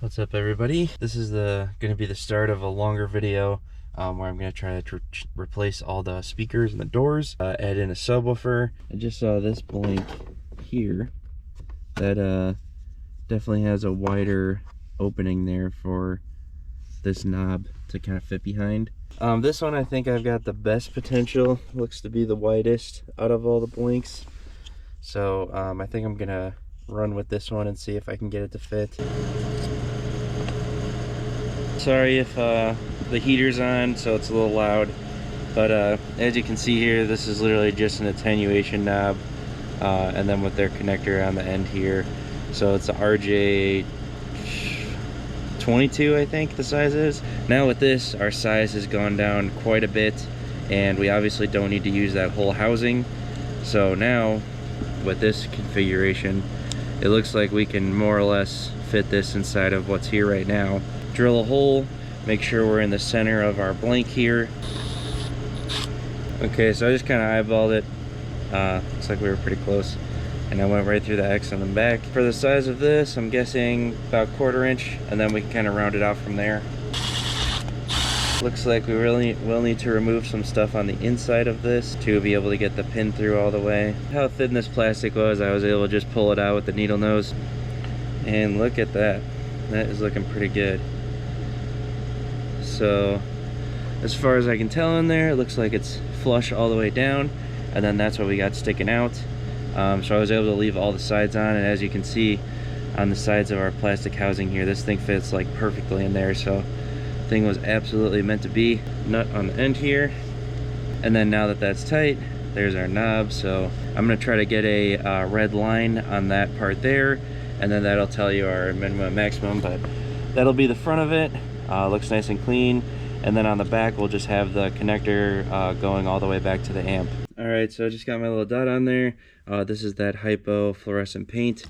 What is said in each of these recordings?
What's up, everybody? This is going to be the start of a longer video where I'm going to try to replace all the speakers and the doors, add in a subwoofer. I just saw this blank here that definitely has a wider opening there for this knob to kind of fit behind. This one I think I've got the best potential. Looks to be the widest out of all the blanks. So I think I'm going to run with this one and see if I can get it to fit. Sorry if the heater's on, so it's a little loud, but as you can see here, this is literally just an attenuation knob, and then with their connector on the end here. So it's a RJ 22, I think the size is. Now with this, our size has gone down quite a bit, and we obviously don't need to use that whole housing. So now with this configuration, it looks like we can more or less fit this inside of what's here right now. Drill a hole, make sure we're in the center of our blank here. Okay, so I just kind of eyeballed it. Looks like we were pretty close, and I went right through the X on the back. For the size of this, I'm guessing about 1/4 inch, and then we can kind of round it out from there. Looks like we really will need to remove some stuff on the inside of this to be able to get the pin through all the way. How thin this plastic was, I was able to just pull it out with the needle nose, and look at that. That is looking pretty good. So as far as I can tell in there, it looks like it's flush all the way down, and then that's what we got sticking out. So I was able to leave all the sides on, and as you can see on the sides of our plastic housing here, this thing fits like perfectly in there. So the thing was absolutely meant to be. Nut on the end here, and then now that that's tight, there's our knob. So I'm gonna try to get a red line on that part there, and then that'll tell you our minimum and maximum, but that'll be the front of it. Looks nice and clean, and then on the back we'll just have the connector going all the way back to the amp. Alright, so I just got my little dot on there. This is that hypo fluorescent paint.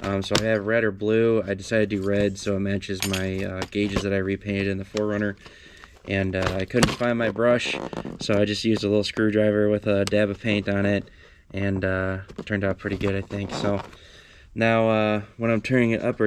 So I have red or blue. I decided to do red so it matches my gauges that I repainted in the 4Runner, and I couldn't find my brush, so I just used a little screwdriver with a dab of paint on it, and it turned out pretty good, I think. So now when I'm turning it up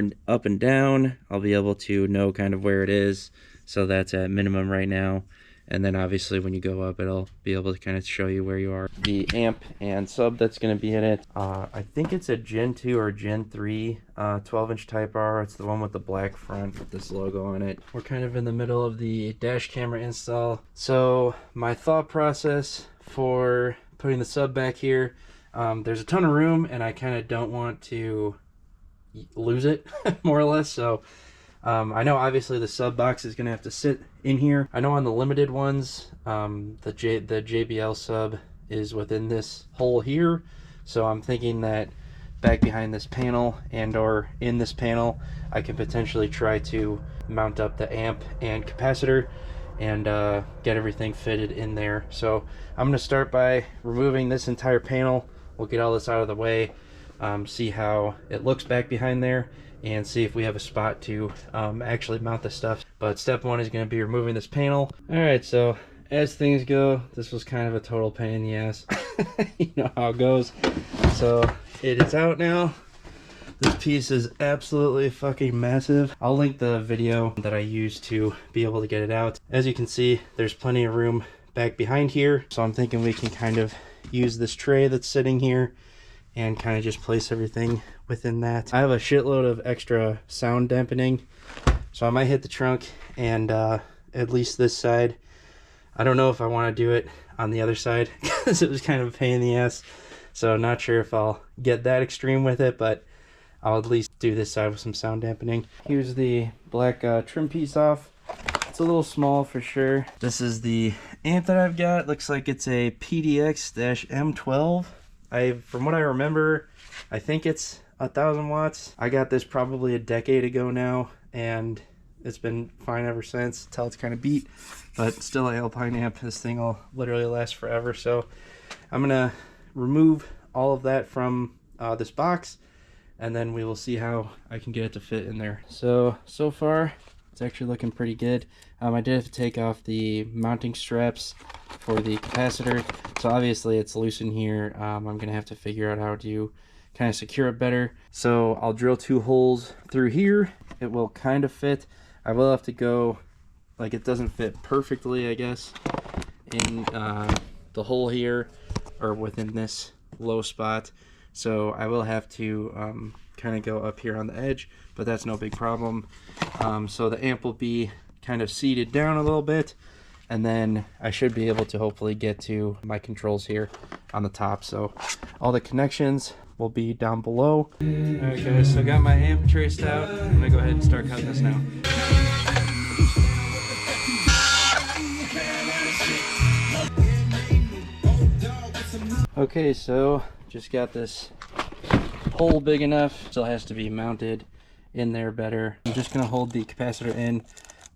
and down, I'll be able to know kind of where it is. So that's at minimum right now, and then obviously when you go up, it'll be able to kind of show you where you are. The amp and sub that's going to be in it, I think it's a Gen 2 or Gen 3 12-inch Type R. It's the one with the black front with this logo on it. We're kind of in the middle of the dash camera install. So my thought process for putting the sub back here, there's a ton of room, and I kind of don't want to lose it, more or less. So I know obviously the sub box is going to have to sit in here. I know on the limited ones, the JBL sub is within this hole here. So I'm thinking that back behind this panel and or in this panel, I can potentially try to mount up the amp and capacitor and get everything fitted in there. So I'm going to start by removing this entire panel. We'll get all this out of the way, see how it looks back behind there, and see if we have a spot to actually mount the stuff. But step one is going to be removing this panel. Alright, so as things go, this was kind of a total pain in the ass. You know how it goes. So it is out now. This piece is absolutely fucking massive. I'll link the video that I used to be able to get it out. As you can see, there's plenty of room back behind here. So I'm thinking we can kind of use this tray that's sitting here and kind of just place everything within that. I have a shitload of extra sound dampening, so I might hit the trunk and at least this side. I don't know if I want to do it on the other side because it was kind of a pain in the ass. So not sure if I'll get that extreme with it, but I'll at least do this side with some sound dampening. Here's the black trim piece off. It's a little small for sure. This is the amp that I've got. Looks like it's a PDX-M12. From what I remember, I think it's 1,000 watts. I got this probably a decade ago now, and it's been fine ever since until it's kind of beat, but still an Alpine amp. This thing will literally last forever. So I'm gonna remove all of that from this box, and then we will see how I can get it to fit in there. So far it's actually looking pretty good. I did have to take off the mounting straps for the capacitor, so obviously it's loose in here. I'm gonna have to figure out how to kind of secure it better. So I'll drill 2 holes through here. It will kind of fit. I will have to go, like, it doesn't fit perfectly, I guess, in the hole here or within this low spot. So I will have to kind of go up here on the edge, but that's no big problem. So the amp will be kind of seated down a little bit, and then I should be able to hopefully get to my controls here on the top. So all the connections will be down below. Alright guys, so I got my amp traced out. I'm gonna go ahead and start cutting this now. Okay, so just got this hole big enough. Still has to be mounted in there better. I'm just gonna hold the capacitor in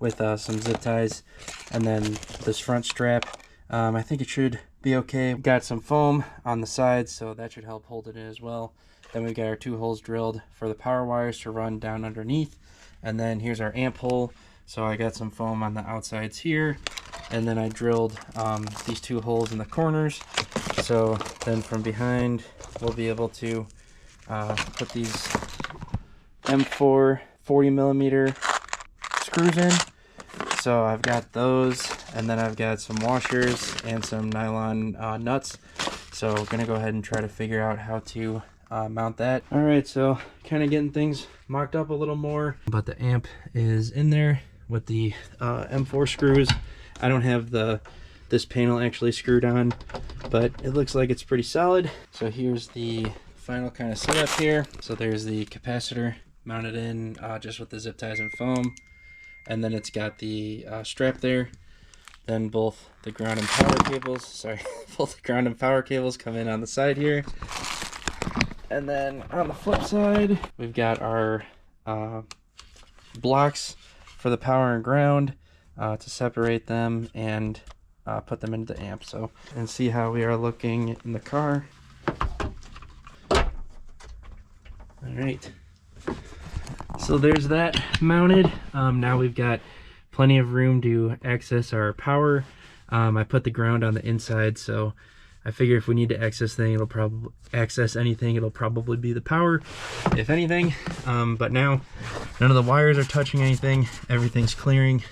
with some zip ties, and then this front strap. I think it should be okay. Got some foam on the sides, so that should help hold it in as well. Then we've got our 2 holes drilled for the power wires to run down underneath, and then here's our amp hole. So I got some foam on the outsides here, and then I drilled these 2 holes in the corners. So then from behind we'll be able to put these M4 40mm screws in. So I've got those, and then I've got some washers and some nylon nuts. So I'm gonna go ahead and try to figure out how to mount that. All right, so kind of getting things mocked up a little more, but the amp is in there with the M4 screws. I don't have this panel actually screwed on, but it looks like it's pretty solid. So here's the final kind of setup here. So there's the capacitor mounted in just with the zip ties and foam, and then it's got the strap there. Then both the ground and power cables, both the ground and power cables come in on the side here. And then on the flip side, we've got our blocks for the power and ground to separate them and put them into the amp. So, and see how we are looking in the car. All right, so there's that mounted. Now we've got plenty of room to access our power. I put the ground on the inside, so I figure if we need to access anything, it'll probably be the power, if anything. But now none of the wires are touching anything. Everything's clearing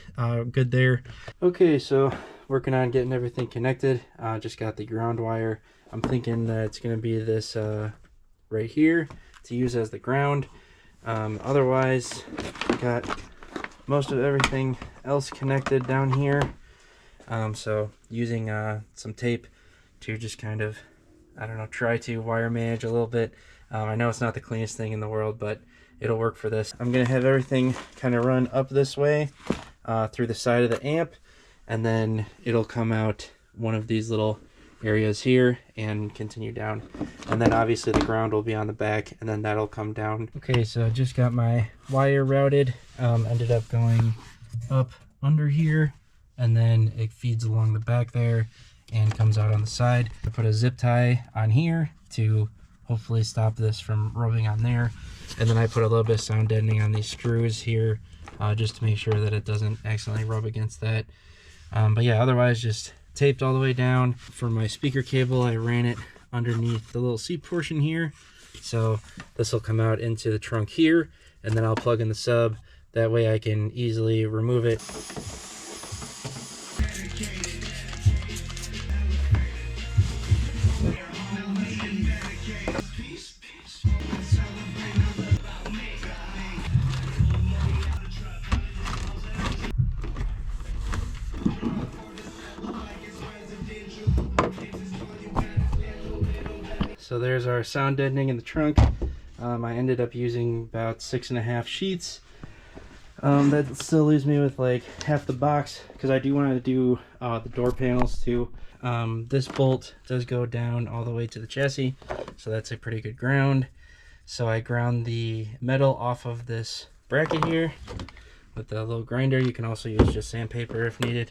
good there. Okay, so working on getting everything connected. Just got the ground wire. I'm thinking that it's gonna be this right here to use as the ground. Otherwise, got most of everything else connected down here. So using some tape to just kind of, I don't know, try to wire manage a little bit. I know it's not the cleanest thing in the world, but it'll work for this. I'm gonna have everything kind of run up this way through the side of the amp, and then it'll come out one of these little areas here and continue down. And then obviously the ground will be on the back, and then that'll come down. Okay, so I just got my wire routed. Ended up going up under here, and then it feeds along the back there and comes out on the side. I put a zip tie on here to hopefully stop this from rubbing on there, and then I put a little bit of sound deadening on these screws here just to make sure that it doesn't accidentally rub against that. But yeah, otherwise just taped all the way down. For my speaker cable, I ran it underneath the little seat portion here, so this will come out into the trunk here, and then I'll plug in the sub. That way I can easily remove it. So there's our sound deadening in the trunk. I ended up using about 6.5 sheets. That still leaves me with like half the box, because I do want to do the door panels too. This bolt does go down all the way to the chassis, so that's a pretty good ground. So I ground the metal off of this bracket here with the little grinder. You can also use just sandpaper if needed,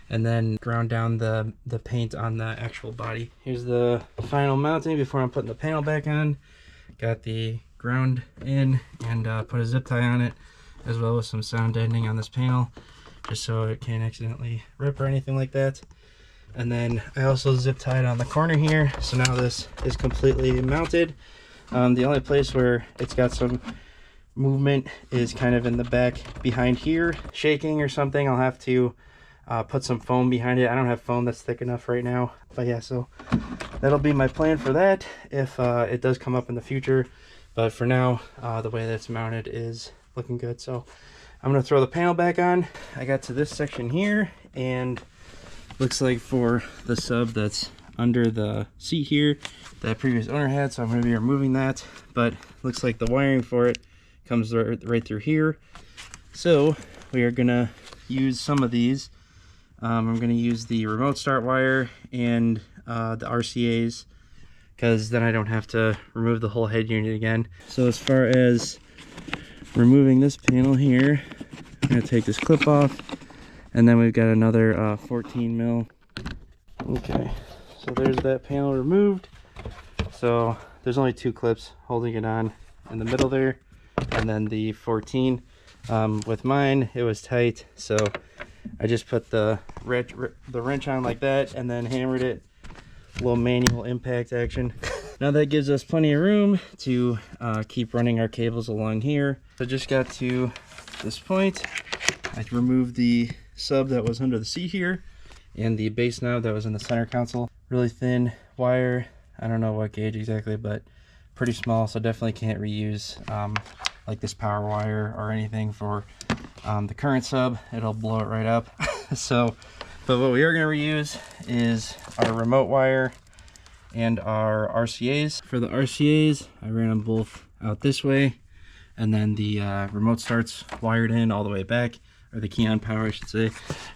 and then ground down the paint on the actual body. Here's the final mounting before I'm putting the panel back on. Got the ground in, and put a zip tie on it, as well as some sound deadening on this panel, just so it can't accidentally rip or anything like that. And then I also zip tied on the corner here, so now this is completely mounted. The only place where it's got some movement is kind of in the back behind here, shaking or something. I'll have to put some foam behind it. I don't have foam that's thick enough right now, but yeah, so that'll be my plan for that if it does come up in the future. But for now, the way that's mounted is looking good. So I'm gonna throw the panel back on. I got to this section here, and looks like for the sub that's under the seat here, that previous owner had, so I'm gonna be removing that. But looks like the wiring for it comes right through here. So we are gonna use some of these. I'm gonna use the remote start wire and the RCAs, because then I don't have to remove the whole head unit again. So as far as removing this panel here, I'm gonna take this clip off, and then we've got another 14 mil. Okay, so there's that panel removed. So there's only 2 clips holding it on in the middle there, and then the 14. With mine, it was tight, so I just put the wrench on like that, and then hammered it. A little manual impact action. Now that gives us plenty of room to keep running our cables along here. So just got to this point. I removed the sub that was under the seat here, and the base knob that was in the center console. Really thin wire. I don't know what gauge exactly, but pretty small, so definitely can't reuse like this power wire or anything for the current sub. It'll blow it right up. So, but what we are going to reuse is our remote wire and our RCAs. For the RCAs, I ran them both out this way, and then the remote starts wired in all the way back, or the key on power I should say.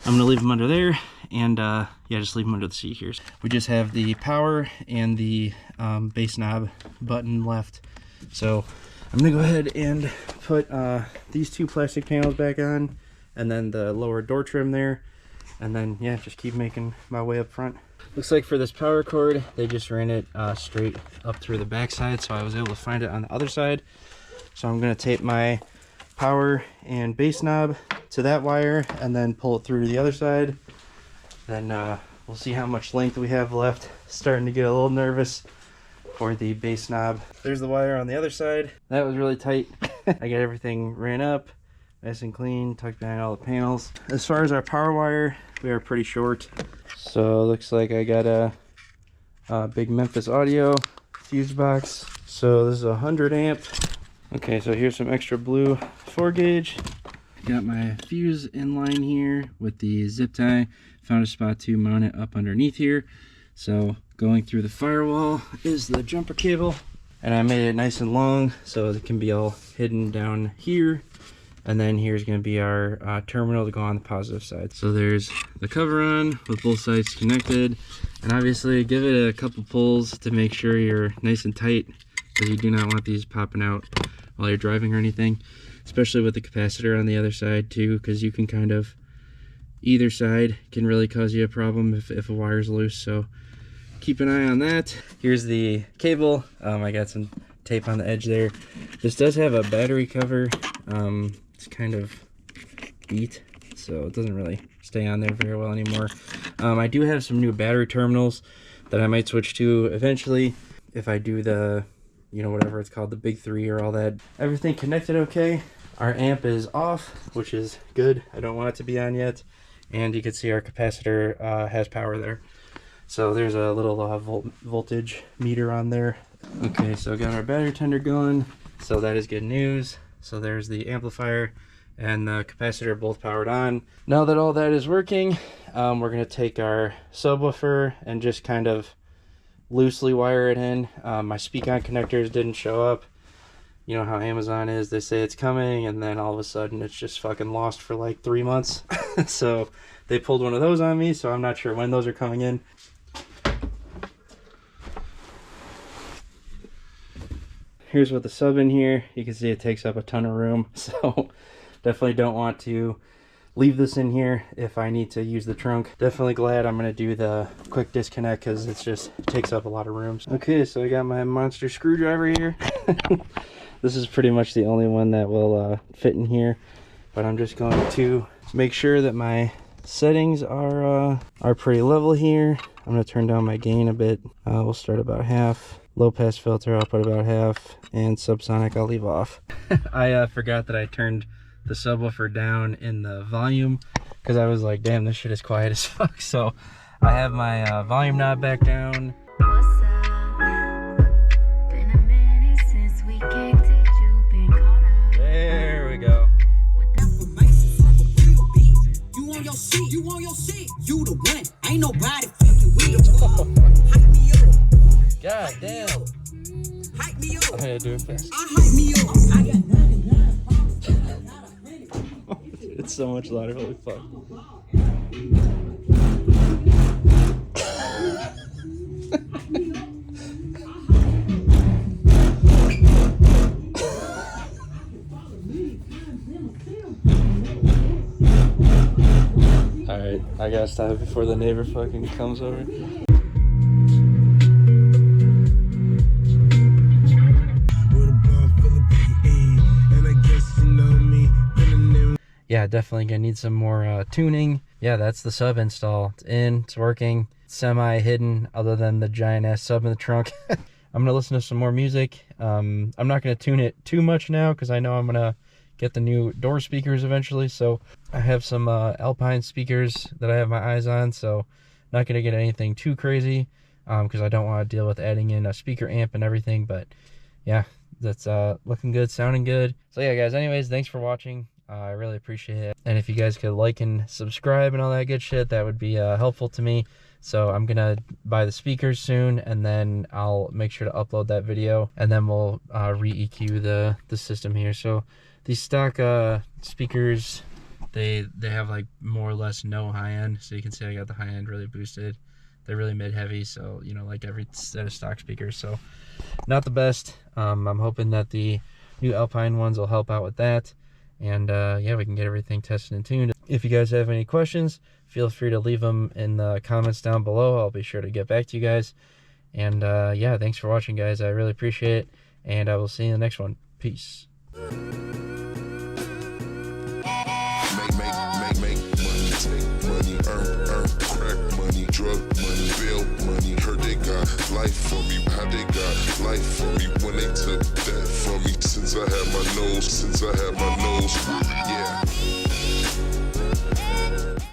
I'm going to leave them under there, and yeah, just leave them under the seat here. We just have the power and the base knob button left. So I'm going to go ahead and put these 2 plastic panels back on, and then the lower door trim there, and then yeah, just keep making my way up front. Looks like for this power cord, they just ran it straight up through the back side, so I was able to find it on the other side. So I'm going to tape my power and base knob to that wire, and then pull it through to the other side. Then we'll see how much length we have left. Starting to get a little nervous for the base knob. There's the wire on the other side. That was really tight. I got everything ran up nice and clean, tucked behind all the panels. As far as our power wire, we are pretty short. So looks like I got a big Memphis Audio fuse box. So this is 100 amp. Okay, so here's some extra blue 4 gauge. Got my fuse in line here with the zip tie. Found a spot to mount it up underneath here. So going through the firewall is the jumper cable, and I made it nice and long so it can be all hidden down here. And then here's going to be our terminal to go on the positive side. So there's the cover on with both sides connected, and obviously give it a couple pulls to make sure you're nice and tight, because you do not want these popping out while you're driving or anything, especially with the capacitor on the other side too, because you can kind of, either side can really cause you a problem if a wire's loose. So keep an eye on that. Here's the cable. I got some tape on the edge there. This does have a battery cover. It's kind of beat, so it doesn't really stay on there very well anymore. I do have some new battery terminals that I might switch to eventually if I do the, you know, whatever it's called, the big 3 or all that. Everything connected okay. Our amp is off, which is good. I don't want it to be on yet. And you can see our capacitor has power there. So there's a little voltage meter on there. Okay, so got our battery tender going, so that is good news. So there's the amplifier and the capacitor both powered on. Now that all that is working, we're going to take our subwoofer and just kind of loosely wire it in. My speak-on connectors didn't show up. You know how Amazon is, they say it's coming, and then all of a sudden it's just fucking lost for like 3 months. So they pulled one of those on me, so I'm not sure when those are coming in. Here's what the sub in here. You can see it takes up a ton of room, so definitely don't want to leave this in here if I need to use the trunk. Definitely glad I'm going to do the quick disconnect, because it just takes up a lot of rooms. Okay, so I got my monster screwdriver here. This is pretty much the only one that will fit in here, but I'm just going to make sure that my settings are pretty level here. I'm going to turn down my gain a bit. We'll start about half. Low pass filter I'll put about half, and subsonic I'll leave off. I forgot that I turned the subwoofer down in the volume because I was like, damn, this shit is quiet as fuck. So I have my volume knob back down. There we go. You on your seat, you the one. Ain't nobody fucking with you. Hype me up. God damn. Hype me up. I gotta do it fast. Hype me up. I got nothing. It's so much louder, holy fuck. Alright, I gotta stop it before the neighbor fucking comes over. Yeah, definitely gonna need some more tuning. Yeah, that's the sub install. It's in, it's working, it's semi-hidden other than the giant ass sub in the trunk. I'm gonna listen to some more music. I'm not gonna tune it too much now because I know I'm gonna get the new door speakers eventually. So I have some Alpine speakers that I have my eyes on, so not gonna get anything too crazy because I don't want to deal with adding in a speaker amp and everything. But yeah, that's looking good, sounding good. So yeah guys, anyways, thanks for watching. I really appreciate it, and if you guys could like and subscribe and all that good shit, that would be helpful to me. So I'm gonna buy the speakers soon, and then I'll make sure to upload that video, and then we'll re-EQ the system here. So these stock speakers, they have like more or less no high end, so you can see I got the high end really boosted. They're really mid heavy, so you know, like every set of stock speakers, so not the best. I'm hoping that the new Alpine ones will help out with that, and yeah, we can get everything tested and tuned. If you guys have any questions, feel free to leave them in the comments down below. I'll be sure to get back to you guys. And yeah, thanks for watching guys, I really appreciate it, and I will see you in the next one. Peace. Money, earn, crack money, drug money, bail money. Heard they got life for me, how they got life for me when they took that from me. Since I had my nose, yeah.